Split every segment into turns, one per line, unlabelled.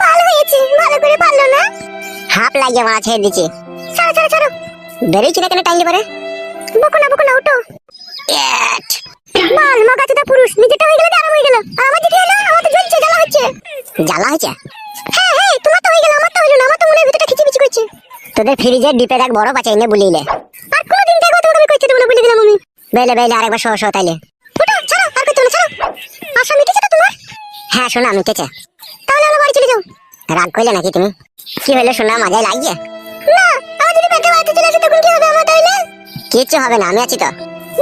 ভালো হয়েছে, ভালো করে পারলো না। হাফ লাগিয়ে মারা ছেড়ে দিচ্ছি। ছাড়ো ছাড়ো ছাড়ো, বেরিয়েছি না কেন টাইম পারে। বকো না ওটো। এট মাল মগাচোদা পুরুষ, নিজেটা হয়ে গেল আরাম হয়ে গেল, আর আমার যেটা হলো আমার তো জ্বলছে, জ্বালা হচ্ছে। জ্বালা হচ্ছে? হ্যাঁ হ্যাঁ, তোমার তো হয়ে গেল, আমার তো হইলো না, আমার তো মনে ভিতরটা খিচিমিচি করছে। তোদের ফ্রিজের ডিপের এক বড় বাচ্চা এনে বুলিলে, আর কোনদিন দেখো তোমাকে আমি কইতে দেব না, বলে দিলাম আমি। বেলে আরেকবার শো তাইলে ওটো, ছাড়ো আর কইতে না, ছাড়ো। আশা মিটেছে তো তোমার? হ্যাঁ শোনা মিটেছে। তাহলে আমরা বাড়ি চলে যাও। রাগ কইলে নাকি তুমি? কি হইলো শোনা, মজাই লাগিয়ে? না, আমার যদি পেটে বাড়িতে চলে আসে তখন কি হবে আমার তাইলে? কিচ্ছু হবে না, আমি আছি তো।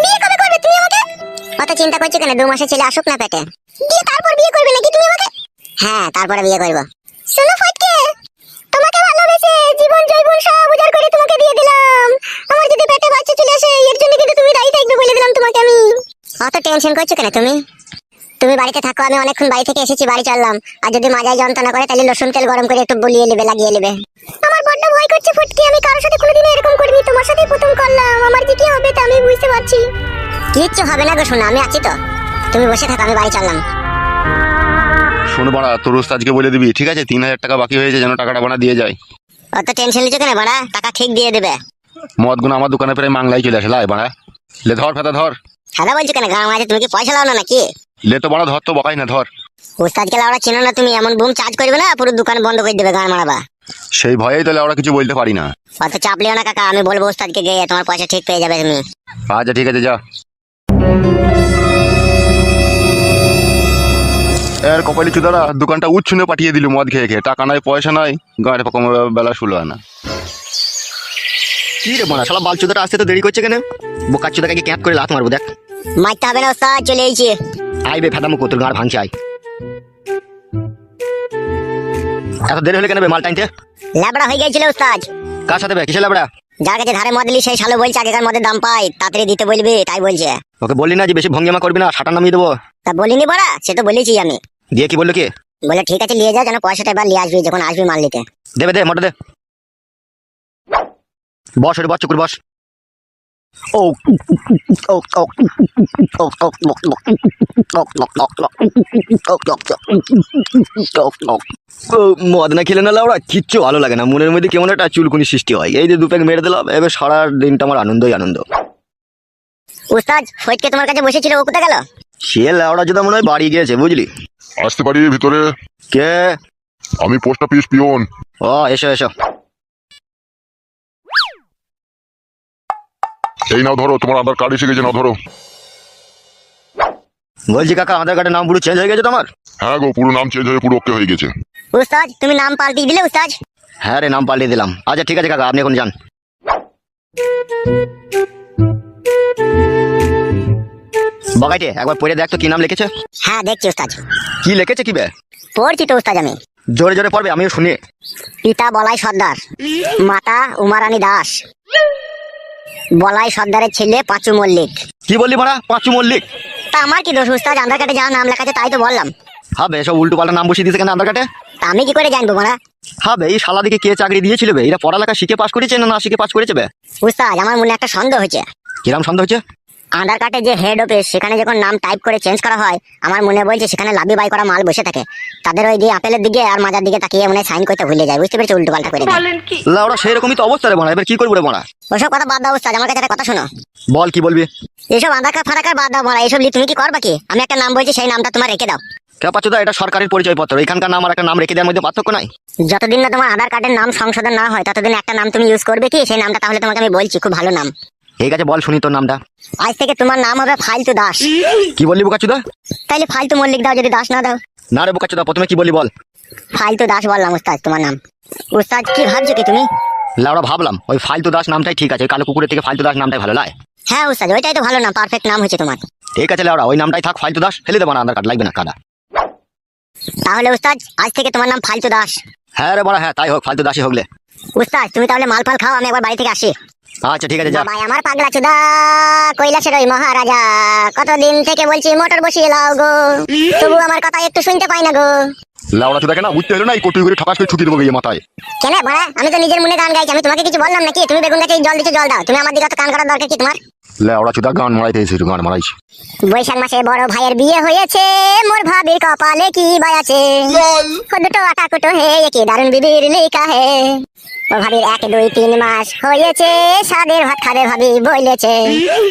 বিয়ে কবে করবে তুমি আমাকে? অত চিন্তা করছো কেন, 2 মাসের ছেলে আসুক না পেটে, দিয়ে তারপর বিয়ে করবে নাকি তুমি আমাকে? হ্যাঁ, তারপরে বিয়ে করব। শোনো ফটকে, তোমাকে ভালোবেসে জীবন জৈবন সব উজাড় করে তোমাকে দিয়ে দিলাম। আমার যদি পেটে বাচ্চা চলে আসে এর জন্য কিন্তু তুমি দায়ী থাকবে বলে দিলাম তোমাকে আমি। অত টেনশন করছো কেন তুমি? তুমি বাড়িতে থাকো, আমি অনেকক্ষণ বাড়ি থেকে এসেছি, বাড়ি চললাম। আর যদি মাজায় যন্ত্রণা করে তাহলে রসুন তেল গরম করে একটু বলিয়ে নেবে, লাগিয়ে নেবে। আমার বড্ড ভয় করছে ফটকে, আমি কারোর সাথে কোনোদিন এরকম করিনি, তোমার সাথেই প্রথম করলাম। আমার যে কি হবে তা আমি বুঝতে পারছি। কিচ্ছু হবে না গো শোনা, আমি আছি তো, তুমি বসে থাকো, আমি বাড়ি চললাম।
শোনো বাড়া, তোর ওস্তাদকে বলে দিবি, ঠিক আছে? 3000 টাকা বাকি হয়েছে, যেন টাকাটা বানা দিয়ে যায়।
অত টেনশন নিচ্ছ কেন বাড়া, টাকা ঠিক দিয়ে দেবে।
মদ গুণ আমার দোকানে প্রায় মাংলাই চলে আসে, লাই বাড়া। লে ধর ফেতা ধর।
সাদা বলছো কেন, গাঁ মাঝে তুমি কি পয়সা লাও না নাকি?
লে তো বাড়া ধর, তো বকাই না, ধর।
উস্তাদকে লাউড়া চিনো না তুমি, এমন বুম চার্জ করবে না পুরো দোকান বন্ধ করে দেবে, গান মারাবা।
সেই ভয়েই তাহলে আমরা কিছু বলতে পারি না।
অত চাপ লিও না কাকা, আমি বলবো উস্তাদকে গিয়ে, তোমার পয়সা ঠিক পেয়ে যাবে তুমি।
আচ্ছা ঠিক আছে, যা। এর কপালি চুদারা দোকানটা উচ্ছনে পাঠিয়ে দিল মদ খেয়ে খেয়ে, টাকা নাই পয়সা নাই, গাড়ি পকম বেলা শুলো না।
কি রে বোনা, শালা বালচুদাটা আসতে তো দেরি করছে কেন? বোকা চুদাকে ক্যাপ করে লাত মারবো দেখ।
মারতে হবে না উস্তাদ, চলে এসেছি।
আইবে ফেদামো তোর গাড় ভাঙছে, আই। এত দেরি হলে কেন বে মাল টাইনতে?
ল্যাবড়া হয়ে গেছিল উস্তাদ।
কার সাথে বে, কিসে লাবড়া?
যার কাছে ধারে মদ নিলি সেই শালো বলছে আগেকার মদের দাম পাই, তাড়াতাড়ি দিতে বলবি, তাই বলছে।
ওকে বললি না যে বেশি ভঙ্গিমা করবি না, সাটা নামিয়ে দেবো?
তা বলিনি বড়া, সে তো বলেছি আমি।
দিয়ে কি বললো কি?
বলে ঠিক আছে নিয়ে যাও, যেন পয়সাটা এবার নিয়ে আসবি যখন আসবি মাল নিতে।
দেবে দে, মোটা দে। বস ওরে, বস চুকুর বস। ও ও ও মদ না খেলে না লাউড়া কিচ্ছু ভালো লাগে না, মনের মধ্যে কেমন একটা চুলকুনি সৃষ্টি হয়। এই যে 2 প্যাক মেরে দিলাম, এবার সারা দিনটা আমার আনন্দই আনন্দ।
উস্তাদ ফটকে তোমার কাছে বসেছিল, ও কোথায় গেল?
সে লাউড়া যদি মনে হয় বাড়ি গিয়েছে, বুঝলি?
আসতে পারি ভিতরে?
কে?
আমি পোস্ট অফিস পিয়ন।
ও এসো এসো।
এই নাও ধরো, তোমার আধার কার্ড এসে গেছে, নাও ধরো।
বলছি কাকা, আধার কার্ডের নাম পুরো চেঞ্জ হয়ে গেছে তোমার?
হ্যাঁ গো, পুরো নাম চেঞ্জ হয়ে পুরো ওকে হয়ে গেছে।
উস্তাদ তুমি নাম পাল্টিয়ে দিলে উস্তাদ?
হ্যাঁ রে, নাম পাল্টে দিলাম। আচ্ছা ঠিক আছে কাকা, আপনি এখন যান। বগাইটে একবার পড়ে দেখ তো কি নাম লিখেছে।
হ্যাঁ দেখছি উস্তাদ।
কি লিখেছে কি বে?
পড়ছি তো উস্তাদ আমি।
জোরে জোরে পড়বে, আমিও শুনি।
পিতা বলাই সর্দার, মাতা উমারানী দাস, বলাই সর্দারের ছেলে পাঁচু মল্লিক।
কি বললি ভাড়া, পাঁচু মল্লিক?
তা আমার কি দোষ উস্তাদ, আধার কার্ডে যা নাম লেখা আছে তাই তো বললাম।
হবে এসব উল্টো পাল্টা নাম বসিয়ে দিয়েছে কেন আধার কার্ডে?
তা আমি কি করে জানবো মারা?
হবে এই শালা দিকে কে চাকরি দিয়েছিল বে? এরা পড়ালেখা শিখে পাস করেছে না না শিখে পাস করেছে বে?
উস্তাদ আমার মনে একটা সন্দেহ হয়েছে।
কিরাম সন্দেহ হচ্ছে?
আধার কার্ডে যে হেড অফিস, সেখানে যখন নাম টাইপ করে চেঞ্জ করা হয়, আমার মনে বলছে সেখানে লাভি বাই করা মাল বসে থাকে, তাদের ওই দিয়ে আপেলের দিকে আর মাজার দিকে তাকিয়ে মনে সাইন করতে ভুলে যায়, বুঝতে পেরেছি, উল্টো পাল্টা করে দেয়।
লাউড়া সেরকমই তো অবস্থা রে বোনা, এবার কি করবো রে বোনা?
ওসব কথা বাদ দাও উস্তাদ, আমার কাছে একটা কথা শোনো।
বল কি বলবি?
এসব আধার কার্ড ফাধার কার্ড বাদ দাও মারা, এসব তুমি কি করবা কি? আমি একটা নাম বলছি, সেই নামটা তোমার রেখে দাও।
কে পাচ্ছ? এটা সরকারি পরিচয় পত্র, এখানকার নাম আর একটা নাম রেখে দেওয়ার মধ্যে পার্থক্য নাই।
যতদিন না তোমার আধার কার্ডের নাম সংশোধন না হয় ততদিন একটা নাম তুমি ইউজ করবে কি, সেই নামটা তাহলে তোমাকে আমি বলছি, খুব ভালো নাম।
ঠিক আছে বল শুনি তোর নামটা।
আজ থেকে তোমার নাম হবে ফালতু দাস।
কি বললি বোকাচুদা?
তাইলে ফালতু মল্লিক দাও যদি দাস না দাও।
না রে বোকাচুদা, প্রথমে কি বললি বল?
ফালতু দাস বললাম উস্তাদ তোমার নাম। উস্তাদ কি ভাবছো কি তুমি?
লাউড়া ভাবলাম ওই ফালতু দাস নামটাই ঠিক আছে, ওই কালো কুকুরের থেকে ফালতু দাস নামটাই ভালো লাগে।
হ্যাঁ উস্তাদ ওইটাই তো ভালো নাম, পারফেক্ট নাম হচ্ছে তোমার।
ঠিক আছে লাউড়া, ওই নামটাই থাক, ফালতু দাস ফেলে দেবো না, আধার কার্ড লাগবে না কাদা।
তাহলে উস্তাদ আজ থেকে তোমার নাম ফালতু দাস।
হ্যাঁ রে বড়া, হ্যাঁ তাই হোক, ফালতু দাসই হোকলে।
উস্তাদ তুমি তাহলে মাল ফাল খাও, আমি একবার বাড়ি থেকে আসি।
আচ্ছা ঠিক আছে যা।
বাবা আমার পাগলা চুদা কৈলাসের ওই মহারাজা, কতদিন থেকে বলছি মোটর বসিয়ে লাও গো, তবু আমার কথা একটু শুনতে পাই না গো।
লাউড়া চুদাকে না বুঝতে হলো না, এই কোটি করে ঠকাস করে ছুটি দেবো গিয়ে মাথায়।
কেন বড়া, আমি তো নিজের মনে গান গাইছি, আমি তোমাকে কিছু বললাম নাকি? তুমি বেগুন গাছে জল দিচ্ছ, জল দাও। তুমি আমার দিকে তো কান করার দরকার কি তোমার?
লেওড়া চুদা গান মারাইতে এসেছি, গান মারাইছি।
বৈশাখ মাসে বড় ভাইয়ের বিয়ে হয়েছে, মোর ভাবির কপালে কি বাই আছে। ও দুটো আটা কুটো হে কি দারুণ বিবির লেখা হে। ও ভাবির 1 2 3 মাস হয়েছে, সাদের ভাত খাবে ভাবি বলেছে।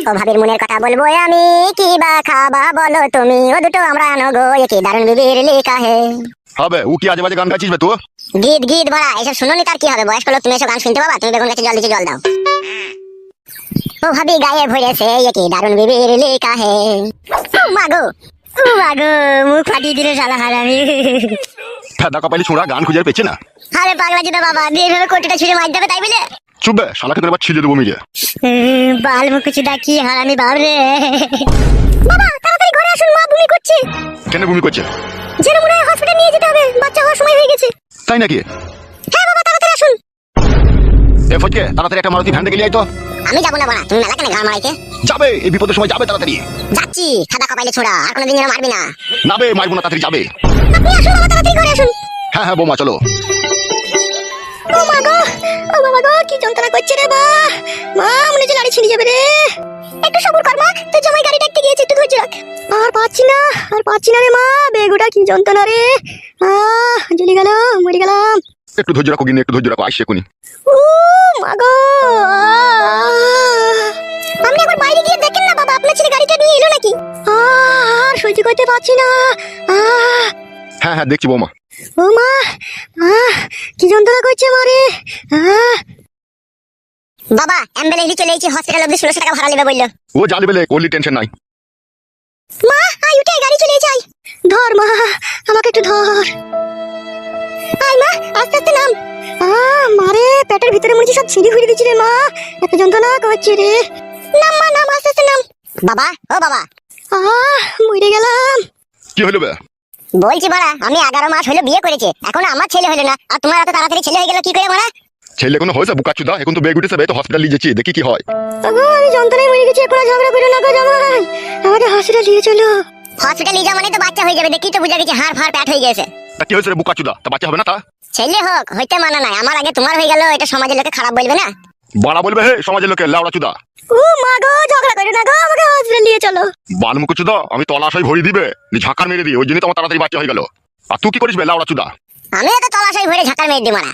ও ভাবির মনের কথা বলবো আমি, কি বা খাবা বলো তুমি। ও দুটো আমরা নগো কি দারুণ বিবির লেখা হে।
হবে ও কি আজে বাজে গান গাইছিস বে তুই?
গীত গীত বড়া এসব শুনোনি তার কি হবে, বয়স্ক লোক তুমি এসব গান শুনতে পাবা। তুমি বেগুন গাছে জল দিচ্ছে, জল দাও। ও ভাবি গায়ে ভরেছে কি দারুণ বিবির লেখা হে। ও মাগো, ও মাগো, মুখ ফাটিয়ে দিলে শালা হারামি।
ফেদা কপালি ছোঁড়া গান খুঁজে পেয়েছে না।
আরে পাগলা জিদা বাবা, দিয়ে ভেবে কোটিটা ছুঁড়ে মার দেবে তাই বলে।
চুপ বে, শালাকে তোর এবার ছিলে দেবো মিলে।
বাল মুখুচিদা কি হারামি বাপ রে। বাবা তাড়াতাড়ি ঘরে আসুন, মা বমি করছে।
কেন বমি করছে?
যেন মনে হয় হসপিটালে নিয়ে যেতে হবে, বাচ্চা হওয়ার সময় হয়ে গেছে।
তাই নাকি?
হ্যাঁ বাবা তাড়াতাড়ি আসুন।
এ ফটকে তাড়াতাড়ি একটা মারুতি ভ্যান ডেকে নিয়ে আয় তো।
আমি যাবো না বাবা, তুমি মেলা কেন ঘাড় মারাইতে।
যাবে, এই বিপদের সময় যাবে তাড়াতাড়ি।
যাচ্ছি, খাদা কপাইলে ছোড়া, আর কোনোদিন যেন মারবি না।
না বে, মারবো না, তাড়াতাড়ি যাবে।
আপনি আসুন বাবা, তাড়াতাড়ি ঘরে আসুন।
হ্যাঁ হ্যাঁ বৌমা চলো।
ও মা গো, ও বাবা গো, কি যন্ত্রণা করছে রে মা। মা মনে হচ্ছে গাড়ি ছিঁড়ে যাবে রে। একটু সবুর কর মা, তোর জামাই গাড়ি ডাকতে গিয়েছে, একটু ধৈর্য রাখ। আর পাচ্ছি না রে মা, বেগুটা কি যন্ত্রণা রে। জ্বলে গেল, মরে গেলাম।
একটু ধৈর্য রাখো গিনি, একটু ধৈর্য রাখো, আসছে এখনই।
ও মা গো, আপনি একবার বাইরে গিয়ে দেখেন না বাবা, আপনার ছেলে গাড়িটা নিয়ে এলো নাকি। আর সহ্য করতে পারছি না।
হ্যাঁ হ্যাঁ দেখছি বৌমা।
ও মা, কি যন্ত্রণা করছে মারে। বাবা অ্যাম্বুলেন্স চলে এসেছে, হসপিটাল অবধি 1600 টাকা ভাড়া নেবে বললো।
ও জানবে বলে করলি, টেনশন নাই।
মা আই উঠে, গাড়ি চলে যাই। ধর মা, আমাকে একটু ধর। আই মা, আস্তে আস্তে নাম। মারে পেটের ভিতরে মনে হচ্ছে সব ছিঁড়ি হুড়ি দিচ্ছে রে মা, এত যন্ত্রণা করছে রে। নাম মা, নাম, আস্তে আস্তে নাম। বাবা, ও বাবা, মরে গেলাম।
কি হলো বে?
বলছি বাড়া, আমি 11 মাস হলো বিয়ে করেছে, এখন আমার ছেলে হলো না, আর তোমার এত তাড়াতাড়ি ছেলে হয়ে গেল কি করে বাড়া?
ছেলে কোনো হয়েছে বুকাচুদা? এখন তো বেগ উঠেছে বে, তো হসপিটাল নিয়ে যাচ্ছি, দেখি কি হয়।
আমি যন্ত্রণায় মরে গেছি, এখন আর ঝগড়া করো না গো জামাই, আমাকে হসপিটাল নিয়ে চলো। হসপিটাল নিয়ে যাওয়া মানে তো বাচ্চা হয়ে যাবে, দেখি তো বুঝা গেছে, হাড় ফাড় প্যাট হয়ে গেছে।
তা কি হয়েছে রে বুকাচুদা? তা বাচ্চা হবে না? তা
ছেলে হোক হইতে মানা নাই, আমার আগে তোমার হয়ে গেল, এটা সমাজের লোকে খারাপ বলবে না?
বাড়া বলবে হে সমাজের লোকে, লাউড়া চুদা।
ও মা গো, ঝগড়া করো না গো, আমাকে হসপিটাল নিয়ে চলো।
বালমুকুচুদা, আমি তলাশাই ভরি দিবে, ঝাঁকার মেরে দিই, ওই জন্য তোমার তাড়াতাড়ি বাচ্চা হয়ে গেল। আর তুই কি করিস বে লাউড়া চুদা?
আমি তো তলাশাই ভরে ঝাঁকার মেরে দিই মারা।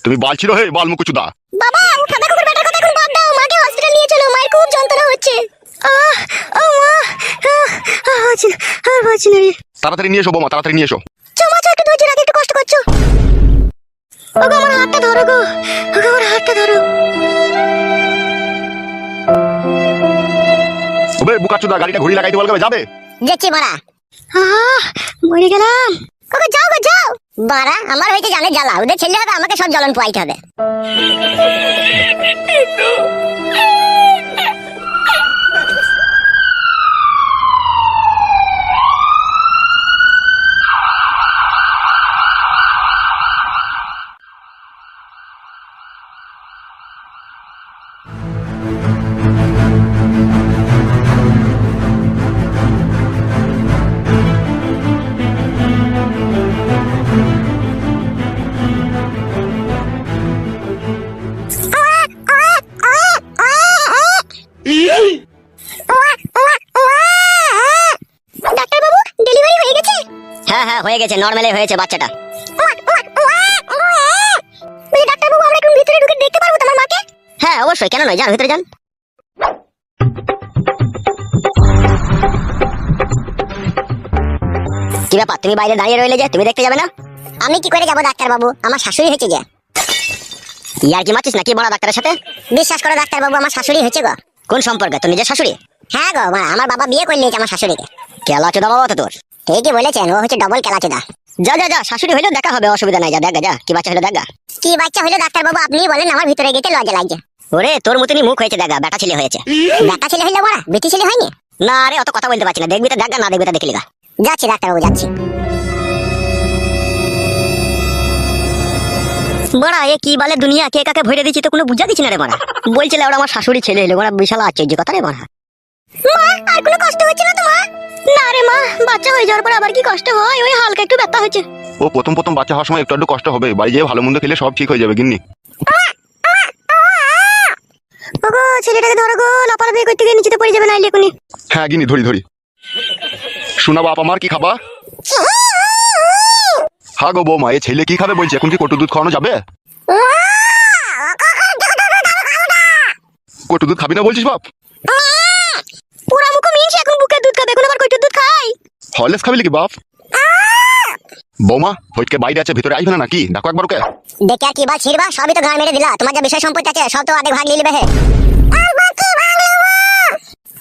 তুমি বালছিল হে বালমুকুচুদা।
বাবা ও ফাদা কুকুর বেটার কথা এখন বাদ দাও, মাকে হসপিটাল নিয়ে চলো, মায়ের খুব যন্ত্রণা হচ্ছে। ও মা, আর বাঁচি না রে।
তাড়াতাড়ি নিয়ে এসো বৌমা, তাড়াতাড়ি নিয়ে এসো।
চমা একটু ধৈর্য রাখ, একটু কষ্ট করছো। ওগো আমার হাতটা ধরো গো, ওগো আমার হাতটা ধরো।
ওবে বুকাচুদা, গাড়িটা ঘুরি লাগাইতে বলবে, যাবে?
দেখছি মারা। মরে গেলাম। ওগো যাও গো যাও। বাড়া আমার হইতে জানে জ্বালা, ওদের ছেলে হবে, আমাকে সব জ্বলন পোয়াইতে হবে। ডাক্তার বাবু ডেলিভারি হয়ে গেছে?
হ্যাঁ হ্যাঁ হয়ে গেছে, নরমালি হয়েছে বাচ্চাটা।
ডাক্তার বাবু আমরা একটু ভিতরে ঢুকে দেখতে পারবো তোমার মাকে?
হ্যাঁ অবশ্যই, কেন নয়, যান ভিতরে যান। কি ব্যাপার, তুমি বাইরে দাঁড়িয়ে রইলে যে, তুমি দেখতে যাবে না?
আমি কি করে যাবো ডাক্তার বাবু, আমার শাশুড়ি হয়েছে যে।
ইয়ার কি মারছিস নাকি বড় ডাক্তারের সাথে?
বিশ্বাস করো ডাক্তার বাবু, আমার শাশুড়ি হয়েছে গো।
কোন সম্পর্কে, তোর নিজের শাশুড়ি?
হ্যাঁ গো, আমার বাবা বিয়ে করে নিয়েছে আমার শাশুড়িকে।
কেলা চোদা বাবা তো তোর।
ঠিকই বলেছেন, ও হচ্ছে ডবল কেলাচোদা।
যা যা যা, শাশুড়ি হইলেও দেখা হবে, অসুবিধা নাই, যা দেখা যা, কি বাচ্চা হইলো দেখা।
কি বাচ্চা হলো ডাক্তার বাবু আপনি বলেন, আমার ভিতরে গেতে লজ্জা লাগছে।
ওরে তোর মতনই মুখ হয়েছে দেখা, বেটা ছেলে হয়েছে।
বেটা ছেলে হইলো বড়া, বেটি ছেলে হয়নি?
না রে, অত কথা বলতে পারছি না, দেখবি তো দেখা, না দেখবি তো দেখলি গা।
যাচ্ছি ডাক্তার বাবু যাচ্ছি।
বড়া এ কি বলে দুনিয়া, কে কাকে ভরে দিচ্ছি তো কোনো বুঝা দিচ্ছি না রে বড়া। বলছিলে ওরা আমার শাশুড়ি ছেলে হলো, বড়া বিশাল আশ্চর্য কথা রে বড়া।
মা আর কোনো কষ্ট হচ্ছে না তোমার? না রে মা, বাচ্চা হয়ে যাওয়ার পর আবার কি কষ্ট হয়, ওই হালকা একটু ব্যথা হচ্ছে।
ও প্রথম প্রথম বাচ্চা হওয়ার সময় একটু একটু কষ্ট হবে, বাড়ি যেয়ে ভালো মন্দ খেলে সব ঠিক হয়ে যাবে গিন্নি।
ওগো ছেলেটাকে ধরো গো, লাপালাপি করতে গিয়ে নিচেতে পড়ে যাবে না এখনই।
হ্যাঁ গিনি ধরি ধরি। শোনা বাপ আমার কি খাবা? হ্যাঁ গো বৌমা, এই ছেলে কি খাবে বলছে, এখন কি কটু দুধ খাওয়ানো যাবে? কটু দুধ খাবি না বলছিস বাপ?
পুরা মুখ মিনছে, এখন বুকের দুধ খাবে, এখন আবার কইটুর দুধ খাই।
হরলিক্স খাবি নাকি বাপ? বৌমা ফটকে বাইরে আছে, ভিতরে আইবে না নাকি? ডাকো একবার ওকে।
দেখে আর কি বাল ছিড়বা, সবই তো গান মেরে দিলা। তোমার যা বিষয় সম্পত্তি আছে সব তো আধে ভাগ নিয়ে নিবে হে।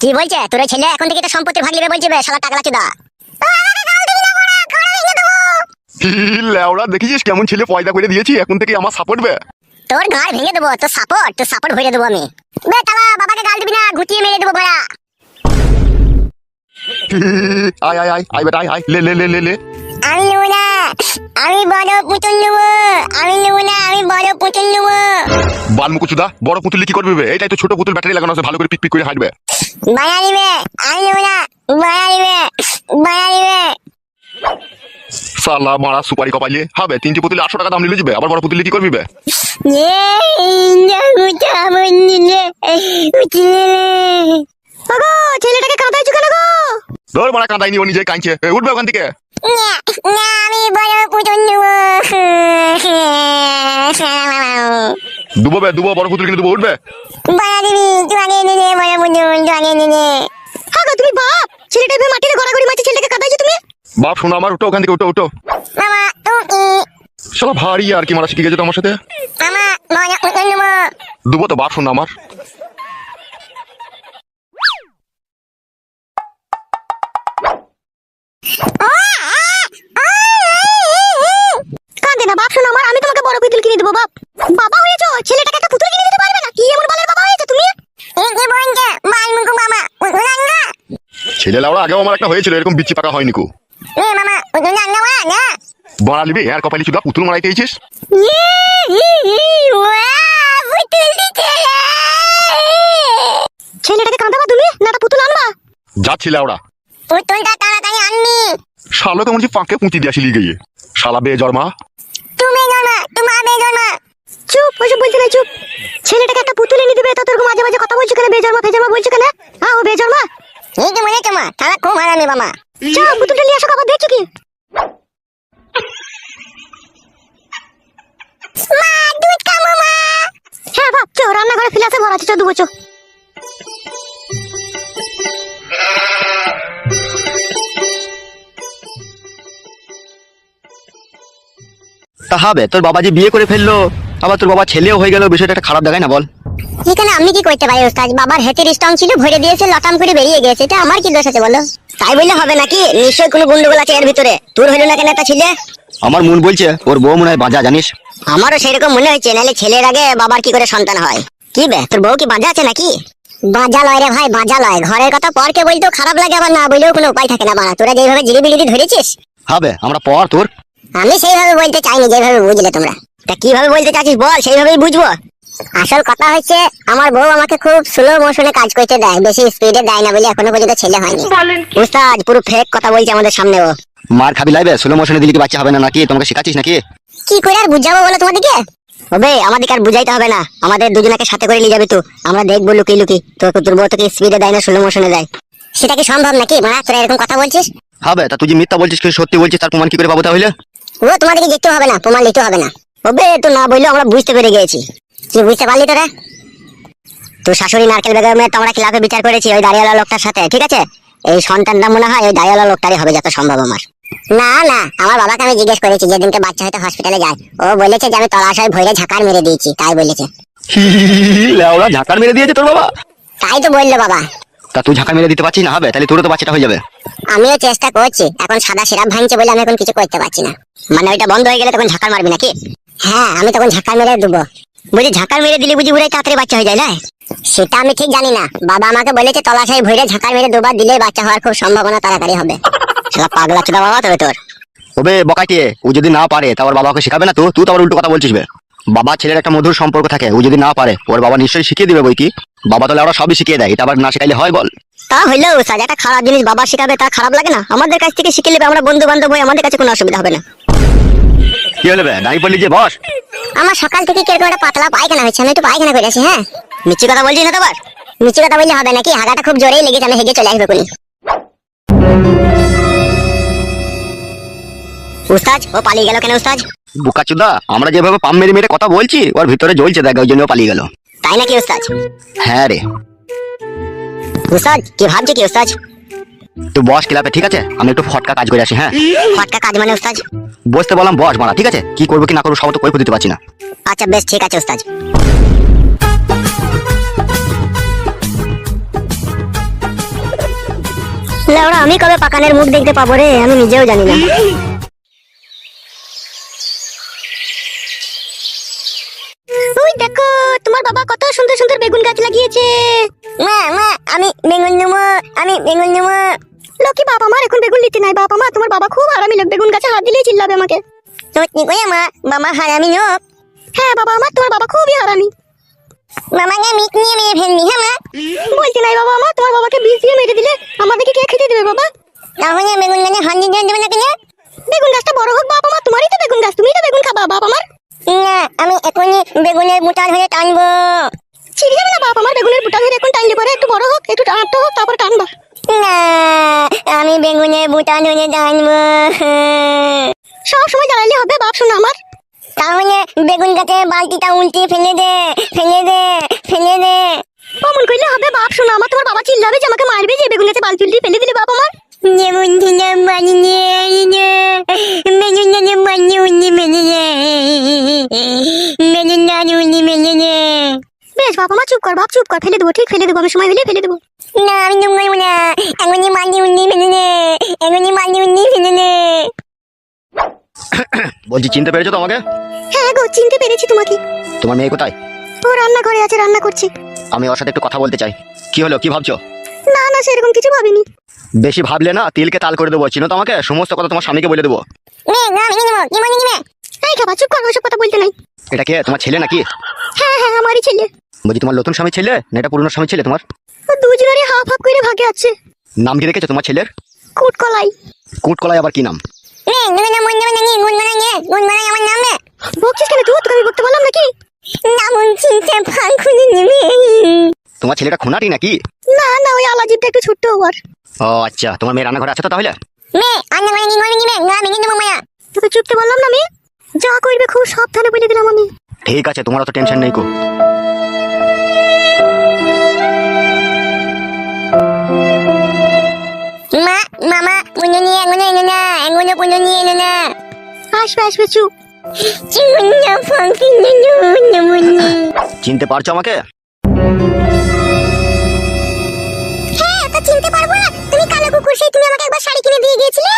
কি বলছে তোর ওই ছেলে? এখন থেকে তো সম্পত্তির ভাগ নিবে বলছে বে, শালা টাকলা চুদা।
লেওড়া দেখেছিস কেমন ছেলে পয়দা করে দিয়েছি, এখন থেকে আমার সাপোর্ট বে।
তোর ঘাড় ভেঙে দেবো, তোর সাপোর্ট ভরে দেবো আমি। বে তালা, বাবাকে গাল দিবি না, ঘুটিয়ে মেরে দেবো ভরা।
আয় আয় আয় আয় বেটা আয় আয়, লে লে লে লে লে।
আমি নেবো না, আমি বড় পুতুল নেবো। আমি নেবো না, আমি বড় পুতুল নেবো।
বালমুকুচুদা, বড় পুতুল কি করবি বে? এইটাই তো ছোট পুতুল, ব্যাটারি লাগানো আছে, ভালো করে পিক পিক করে হাঁটবে।
বায়া নিবে, আমি নেবো না, বায়া নিবে, বায়া নিবে।
সালা মারা সুপারি কপাইলে হবে। 3টি পুতুল 800 টাকা দাম নিলে যাবে, আবার বড় পুতুল কি করবি বে?
ওগো ছেলেটাকে কাঁদাইছো কেন গো?
ধর মারা কাঁদাইনি, ও নিজে কাঁদছে। উঠবে ওখান থেকে।
না, আমি বড় পুতুল নেবো।
দুবো বে, দুবো, বড় পুতুল কিনে দুবো, উঠবে।
বায়া দিবি, তুই আগে নিনে, বড় পুতুল তুই আগে নিনে।
হ্যাঁ গো তুমি বাপ, ছেলেটা এভাবে মাটিতে গড়াগড়ি মারছে, ছেলেটাকে কাঁদাইছো তুমি?
বাপ শোনো আমার, উঠো ওখান থেকে, উঠো উঠো।
মামা তুমি,
শালা ভারী আর কি মারা শিখে গেছে তো আমার সাথে।
মামা বড় পুতুল নেবো।
দুবো তো বাপ, শোনো আমার।
কাঁদে না বাপ, শোনো আমার, আমি তোমাকে বড় পুতুল কিনে দেবো বাপ। বাবা হয়েছো, ছেলেটাকে একটা পুতুল কিনে দিতে পারবে না? কি এমন বালের বাবা হয়েছে তুমি?
এই কি বলছে বালমুকু মামা? পুতুল আনগা?
ছেলে লাউড়া আগেও আমার একটা হয়েছিল, এরকম বিচ্ছি পাকা হয়নি কো।
এ মামা পুতুল আনগা না?
বড়া লিবি আর কপালি চুদা, পুতুল মারাইতে এইছিস।
ছেলেটাকে কাঁদাবা তুমি না একটা পুতুল আনবা?
যাচ্ছি লাউড়া।
পুতুলটা তাড়াতাড়ি আনবি।
শালো কেমন যে পাকে পুঁতি দিয়ে আসিলি গিয়ে, শালা বে জর্মা।
তুমি জন্মা, তোমার বেজন্মা।
চুপ, ওইসব বলতে নাই, চুপ। ছেলেটাকে একটা পুতুল এনে দিবে, তো তোর মাঝে মাঝে কথা বলছো কেন? বেজন্মা ফেজন্মা বলছো কেন? হ্যাঁ ও বেজন্মা।
এই তো মনে তোমার তারা খুব হারামি মামা।
যাও পুতুলটা নিয়ে আসো, আবার দেখছো কি?
মা দুধ খাবো মা।
হ্যাঁ বাপ, চো রান্নাঘরে ফিলাসে ভরা আছে, চো দুবো চো।
তা হবে, তোর বাবা যে বিয়ে করে ফেললো, আবার তোর বাবা ছেলেও হয়ে গেল, বিষয়টা একটা খারাপ দেখায় না বল?
এখানে আমি কি করতে পারি ওস্তাদ? বাবার হেতের স্ট্রং ছিল, ভরে দিয়েছে, লটাম করে বেরিয়ে গেছে, এটা আমার কি দোষ আছে বলো?
তাই বললে হবে নাকি? নিশ্চয়ই কোনো গন্ডগোল আছে এর ভিতরে। তোর হইলো না কেন একটা ছেলে?
আমার মন বলছে ওর বউ মনে হয় বাঁচা, জানিস?
আমারও সেরকম মনে হয়েছে, নাহলে ছেলের আগে বাবার কি করে সন্তান হয়? কি বে, তোর বউ কি বাঁধা আছে নাকি?
বাজা লয় রে ভাই, বাজা লয়। ঘরের কথা পরকে বলতেও খারাপ লাগে, আবার না বললেও কোনো উপায় থাকে না। বাড়া তোরা যেভাবে জিলিবিলিটি ধরেছিস,
হবে আমরা পর তোর।
আমি সেইভাবে বলতে চাইনি যেভাবে বুঝলে তোমরা।
তা কিভাবে বলতে চাচ্ছিস বল, সেইভাবেই বুঝবো।
আসল কথা হচ্ছে আমার বউ আমাকে খুব স্লো মোশনে কাজ করতে দেয়, বেশি স্পিডে দেয় না বলে এখনো পর্যন্ত ছেলে হয়নি।
উস্তাদ পুরো ফেক কথা বলছে আমাদের সামনে ও।
মার খাবি লাইবে, স্লো মোশনে দিলে কি বাচ্চা হবে না নাকি? তোমাকে শেখাচ্ছিস নাকি?
কি করে আর বুঝাবো বলো তোমাদেরকে?
ওবে আমাদেরকে আর বুঝাইতে হবে না, আমাদের দুজনকে সাথে করে নিয়ে যাবি তো, আমরা দেখবো লুকিয়ে লুকিয়ে তোর বউ তোকে স্পিডে দেয় না স্লো মোশনে দেয়।
সেটা কি সম্ভব নাকি? মানে তোরা এরকম কথা বলছিস?
হবে, তা তুই যে মিথ্যা বলছিস, কি সত্যি বলছিস, তার প্রমাণ কি করে পাবো তাহলে?
ও তোমাদেরকে দেখতে হবে না, প্রমাণ নিতে হবে না।
ওবে তো না বললেও আমরা বুঝতে পেরে গেছি।
কি বুঝতে পারলি তোরা?
তোর শাশুড়ি নারকেল বেগমের তো আমরা ক্লাবে বিচার করেছি ওই দাঁড়িয়ালা লোকটার সাথে, ঠিক আছে? এই সন্তানটা মনে হয় ওই দাঁড়িয়ালা লোকটারই হবে যত সম্ভব আমার।
না না, আমার বাবাকে আমি জিজ্ঞেস করেছি যেদিনকে বাচ্চা হয়তো হসপিটালে যায়, ও বলেছে যে আমি তলাশয় ভইরে ঝাঁকার মেরে দিয়েছি, তাই বলেছে।
লেওড়া ঝাঁকার মেরে দিয়েছে তোর বাবা?
তাই তো বললো বাবা।
তা তুই ঝাঁকার মেরে দিতে পারছিস না? হবে, তাহলে তোরও তো বাচ্চাটা হয়ে যাবে।
আমিও চেষ্টা করছি, এখন সাদা সিরাপ ভাঙছে বলে আমি এখন কিছু করতে পারছি না।
মানে ওইটা বন্ধ হয়ে গেলে তখন ঝাঁকার মারবি নাকি?
হ্যাঁ, আমি তখন ঝাঁকার মেরে দেবো।
বুঝি ঝাঁকার মেরে দিলে বুঝি পুরাই তাড়াতাড়ি বাচ্চা হয়ে যায় না?
সেটা আমি ঠিক জানি না, বাবা আমাকে বলেছে তলাশয় ভইরে ঝাঁকার মেরে দুবার দিলে বাচ্চা হওয়ার খুব সম্ভাবনা তাড়াতাড়ি হবে।
শালা পাগলা চোদা বাবা তবে তোর।
ওবে বকাইতে, ও যদি না পারে তা ওর বাবাকে শেখাবে না তো? তুই তো আবার উল্টো কথা বলছিস বে। বাবা ছেলের একটা মধুর সম্পর্ক থাকে, ও যদি না পারে ওর বাবা নিশ্চয়ই শিখিয়ে দিবে বই কি। বাবা তো ওরা সবই শিখিয়ে দেয়, এটা আবার না শেখাইলে হয় বল?
তা হইলেও স্যার একটা খারাপ জিনিস বাবা শেখাবে, তা খারাপ লাগে না? আমাদের কাছ থেকে শিখে নেবে, আমরা বন্ধু বান্ধব হই, আমাদের কাছে কোনো অসুবিধা হবে না।
কি হলো বে, দাঁড়িয়ে পড়লি যে বস।
আমার সকাল থেকে কিরকম একটা পাতলা পায়খানা হচ্ছে, আমি একটু পায়খানা করে আসি। হ্যাঁ
মিথ্যে কথা বলছিস না তো আবার?
মিষ্টি কথা বললে হবে নাকি? হাগাটা খুব জোরেই লেগেছে, আমি হেগে চলে আসবে কোনি।
উস্তাদ, ও পালিয়ে গেল কেন উস্তাদ?
বুকাচুদা, আমরা যেভাবে পাম মেরে মেরে কথা বলছি ওর ভিতরে জ্বলছে দেখ, ওই জন্য ও পালিয়ে গেল।
তাই নাকি উস্তাদ?
হ্যাঁ রে।
উস্তাদ কি ভাবছে কি উস্তাদ?
তুই বস ক্লাবে, ঠিক আছে? আমি একটু ফটকা কাজ করে আসি। হ্যাঁ,
ফটকা কাজ মানে উস্তাদ?
বসতে বললাম বস মারা, ঠিক আছে? কি করবো কি না করবো সব তো কই দিতে পারছি না।
আচ্ছা বেশ ঠিক আছে উস্তাদ।
লেওড়া, আমি কবে পাকানের মুখ দেখতে পাবো রে, আমি নিজেও জানি না। ওই দেখো, তোমার বাবা কত সুন্দর সুন্দর বেগুন গাছ লাগিয়েছে। মা মা, আমি বেগুন নেবো, আমি বেগুন নেবো। লক্ষ্মী, বাবা মার এখন বেগুন নিতে নাই। বাবা মা, তোমার বাবা খুব হারামি লোক, বেগুন গাছে হাত দিলেই চিল্লাবে আমাকে। সত্যি করে মা, বাবা হারামি লোক? হ্যাঁ বাবা আমার, তোমার বাবা খুবই হারামি। মামাকে মিট নিয়ে মেরে ফেলনি? হ্যাঁ মা। বলতে নাই বাবা মা, তোমার বাবাকে বিষ দিয়ে মেরে দিলে আমাদেরকে কে খেতে দেবে বাবা? তাহলে বেগুন গাছে হাত দিতে দেবে না কেন? বেগুন গাছটা বড় হোক বাবা মা, তোমারই তো বেগুন গাছ, তুমিই তো বেগুন খাবা বাবা মার। না, আমি এখনই বেগুনের বুটা ধরে টানবো। ছিঁড়ে যাবে না বাবা আমার, বেগুনের বুটা ধরে এখন টানলে পরে একটু বড় হোক, একটু টানতে হোক, তারপর টানবা। না, আমি বেগুনের বুটা ধরে টানবো। সব সময় জ্বালাইলে হবে বাপ শোনা আমার। তাহলে বেগুন গাছে বালতিটা উল্টে ফেলে দে, ফেলে দে, ফেলে দে। অমন করলে হবে বাপ শোনা আমার, তোমার বাবা চিল্লাবে যে আমাকে মারবে যে বেগুন গাছে বালতি উল্টে ফেলে দিলে বাবা আমার। যেমন দিলাম বানিয়ে বেগুন গাছে বালতি উল্টে ফেলে দে, বেগুন গাছে উল্টে ফেলে দে। বেশ বাবা মা, চুপ কর বাপ, চুপ কর, ফেলে দেবো, ঠিক ফেলে দেবো, আমি সময় হলে ফেলে দেবো। না আমি চুপ করবো না, এখনই বালতি উল্টে ফেলে দে, এখনই বালতি উল্টে ফেলে দে।
বলছি চিনতে পেরেছো তো আমাকে?
হ্যাঁ গো, চিনতে পেরেছি তোমাকে।
তোমার মেয়ে কোথায়?
ও রান্নাঘরে আছে, রান্না করছে।
আমি ওর সাথে একটু কথা বলতে চাই। কি হলো, কি ভাবছো?
না না, সেরকম কিছু ভাবিনি।
বেশি ভাবলে না তিলকে তাল করে দেবো, চিনো তো আমাকে? সমস্ত কথা তোমার স্বামীকে বলে দেবো।
এই খাবা, চুপ কর, ওইসব কথা বলতে নাই।
এটা কে, তোমার ছেলে নাকি?
হ্যাঁ হ্যাঁ, আমারই ছেলে।
বলছি তোমার নতুন স্বামী ছেলে না এটা পুরনো স্বামী ছেলে তোমার?
ও দুজনেরই হাফ হাফ করে ভাগে আছে।
নাম কি রেখেছো তোমার ছেলের?
কুটকলাই।
কুটকলাই আবার কি নাম?
বকছিস কেন তুই? তোকে আমি বকতে বললাম নাকি?
তোমার ছেলেটা খুনাটি নাকি?
না না, ওই আলাজিবটা একটু ছোট্ট ওর।
ও আচ্ছা, তোমার মেয়ে রান্নাঘরে আছে তো তাহলে?
তোকে চুপতে বললাম না আমি? যা করবে খুব সাবধানে বলে দিলাম আমি।
ঠিক আছে, তোমার অত টেনশন নেই কো।
মা, মামা, পুনো নিয়ে এগোনো এনো না, এগোনো পুনো নিয়ে এনো না। আসবে আসবে, চুপ।
চিনতে পারছো আমাকে?
হ্যাঁ, তা চিনতে পারবো না? তুমি কালো কুকুর, সেই তুমি আমাকে একবার শাড়ি কিনে দিয়ে গিয়েছিলে।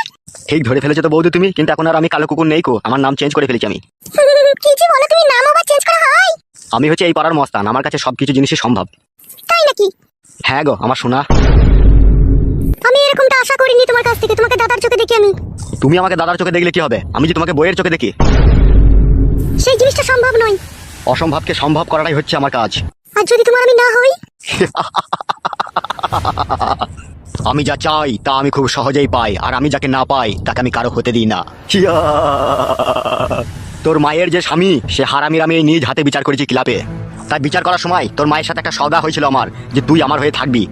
ঠিক ধরে ফেলেছো তো বৌদি তুমি, কিন্তু এখন আর আমি কালো কুকুর নেই কো, আমার নাম চেঞ্জ করে ফেলেছি আমি।
কি যে বলো তুমি, নাম আবার চেঞ্জ করা হয়?
আমি হচ্ছে এই পাড়ার মস্তান, আমার কাছে সবকিছু জিনিসই সম্ভব।
তাই নাকি?
হ্যাঁ গো আমার সোনা।
আমি এরকমটা আশা করিনি তোমার কাছ থেকে, তোমাকে দাদার চোখে দেখি আমি।
তুমি আমাকে দাদার চোখে দেখলে কি হবে, আমি যে তোমাকে বইয়ের চোখে দেখি।
সেই জিনিসটা সম্ভব নয়।
অসম্ভবকে সম্ভব করাটাই হচ্ছে আমার কাজ।
আর যদি তোমার আমি না হই?
আমি যা চাই তা আমি খুব সহজেই পাই, আর আমি যাকে না পাই তাকে আমি কারো হতে দিই না। তোর মায়ের যে স্বামী সে হারামির আমি নিজ হাতে বিচার করেছি ক্লাবে। তাই বিচার করার সময় তোর মায়ের সাথে একটা সওদা হয়েছিল আমার, যে তুই আমার হয়ে থাকবি।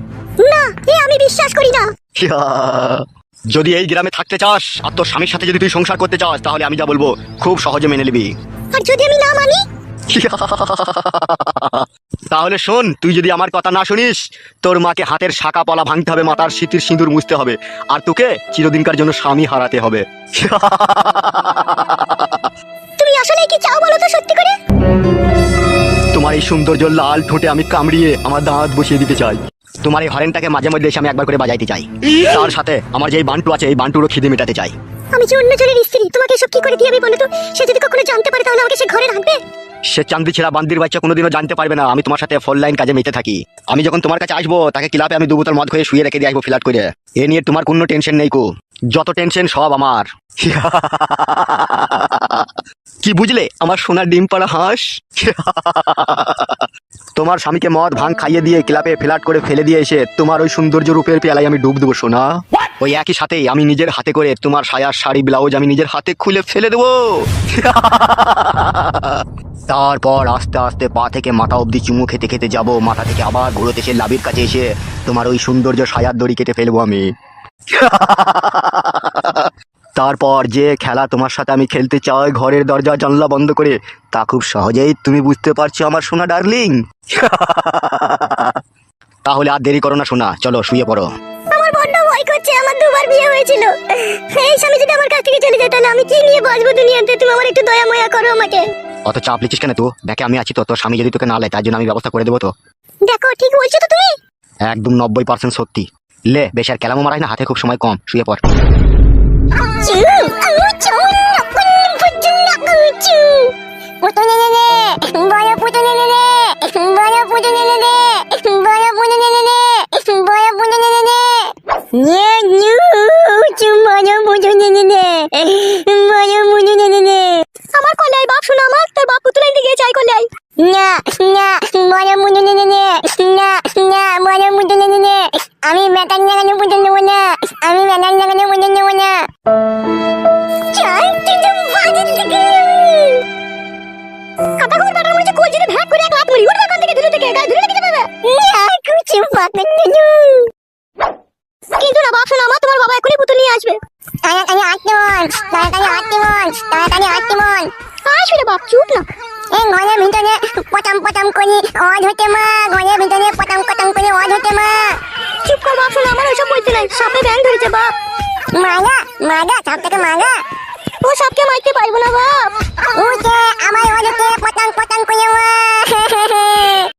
না, এ আমি বিশ্বাস করি না।
যদি এই গ্রামে থাকতে চাস আর তোর স্বামীর সাথে যদি তুই সংসার করতে চাস, তাহলে আমি যা বলবো খুব সহজে মেনে নিবি।
আর যদি আমি না মানি?
তাহলে শোন, তুই যদি আমার কথা না শুনিস, তোর মাকে হাতের শাখা পলা ভাঙতে হবে, মাথার সিঁথির সিঁদুর মুছতে হবে, আর তোকে চিরদিনকার জন্য স্বামী হারাতে হবে।
তুমি আসলে কি চাও বলো তো সত্যি করে?
তোমার এই সৌন্দর্য লাল ঠোঁটে আমি কামড়িয়ে আমার দাঁত বসিয়ে দিতে চাই। তোমার এই হরেনটাকে মাঝে মধ্যে এসে আমি একবার করে বাজাইতে চাই। তার সাথে আমার যে এই বান্টু আছে, এই বান্টুরও খিদে মেটাতে চাই।
আমি যে অন্য জনের স্ত্রী, তোমাকে এসব কি করে দিয়ে আমি বলো তো? সে যদি কখনো জানতে পারে তাহলে আমাকে সে ঘরে রাখবে?
সে চান্দি ছেড়া বান্দির বাচ্চা কোনোদিনও জানতে পারবে না আমি তোমার সাথে ফোন লাইন কাজে মেতে থাকি। আমি যখন তোমার কাছে আসবো তাকে ক্লাবে আমি 2 বোতল মদ খেয়ে শুয়ে রেখে দিয়ে আসবো ফ্ল্যাট করে। এ নিয়ে তোমার কোনো টেনশন নেই কো। যত টেনশন সব আমার। কি বুঝলে আমার সোনার ডিম পাড়া হাঁস? তোমার স্বামীকে মদ ভাঙ খাইয়ে দিয়ে ক্লাবে ফ্ল্যাট করে ফেলে দিয়ে এসে তোমার ওই সৌন্দর্য রূপের পেয়ালায় আমি ডুব দেবো সোনা। ওই একই সাথেই আমি নিজের হাতে করে তোমার সায়া শাড়ি ব্লাউজ আমি নিজের হাতে খুলে ফেলে দেবো। তারপর আস্তে আস্তে পা থেকে মাথা অবধি চুমু খেতে খেতে যাব, মাথা থেকে আবার ঘুরোতে এসে লাভির কাছে এসে তোমার ওই সৌন্দর্য সায়ার দড়ি কেটে ফেলবো আমি। তারপর যে খেলা তোমার সাথে আমি খেলতে চাই ঘরের দরজা জানলা বন্ধ করে, তা খুব সহজেই তুমি বুঝতে পারছো আমার সোনা ডার্লিং। তাহলে আর দেরি করো না সোনা, চলো শুয়ে পড়ো।
আমার বড্ড ভয় করছে, আমার দুবার বিয়ে হয়েছিল। এই স্বামী যদি আমার কাছ থেকে চলে যায় তাহলে আমি কি নিয়ে বাঁচবো দুনিয়াতে? তুমি আমার একটু দয়া ময়া করো আমাকে।
অত চাপ লিচিস কেন তুই? দেখে আমি আছি তো, তোর স্বামী যদি তোকে না লেয় তার জন্য আমি ব্যবস্থা করে দেবো তো।
দেখো ঠিক বলছো তো তুমি।
একদম 90% সত্যি। লে বেশ আর কেলামো মারাই না, হাতে খুব সময় কম, শুয়ে পড়।
আমার কলাই বাপ শোনা, আমার তোর বাপ পুতুলাই দিকে চাই কলাই। না না বড় মুদু নে নে, না না বড় মুদু নে নে, আমি মেটান লাগানো মুদু নেব না, আমি মেটান লাগানো মুদু নেব না। চাই কিন্তু ভাজিল থেকে কাটা করে বেটার মনে কোল জিরে ভাগ করে এক লাত মরি উড়ে কান থেকে ধুলে থেকে গায় ধুলে থেকে যাবে না কুচি পাকন নুনু। কিন্তু না বাপ শোনা, আমার তোমার বাবা এখনই পুতুল নিয়ে আসবে। তাড়াতাড়ি আটটি মন, তাড়াতাড়ি আটটি মন, তাড়াতাড়ি আটটি মন। আসবে বাপ, চুপ না। এই ঘরের ভিতরে পটাম পটাম করে আওয়াজ হতে মা, ঘরের ভিতরে পটাম পটাম করে আওয়াজ হতে মা। চুপ কর বাপ শোনা, আমার ওসব বলতে নাই, সাপে ব্যাং ধরেছে বাপ। মাগা মাগা সাপটাকে মাগা। ও সাপকে মারতে পারবো না বাপ। ও যে আমার ওদিকে পটাং পটাং করে মা।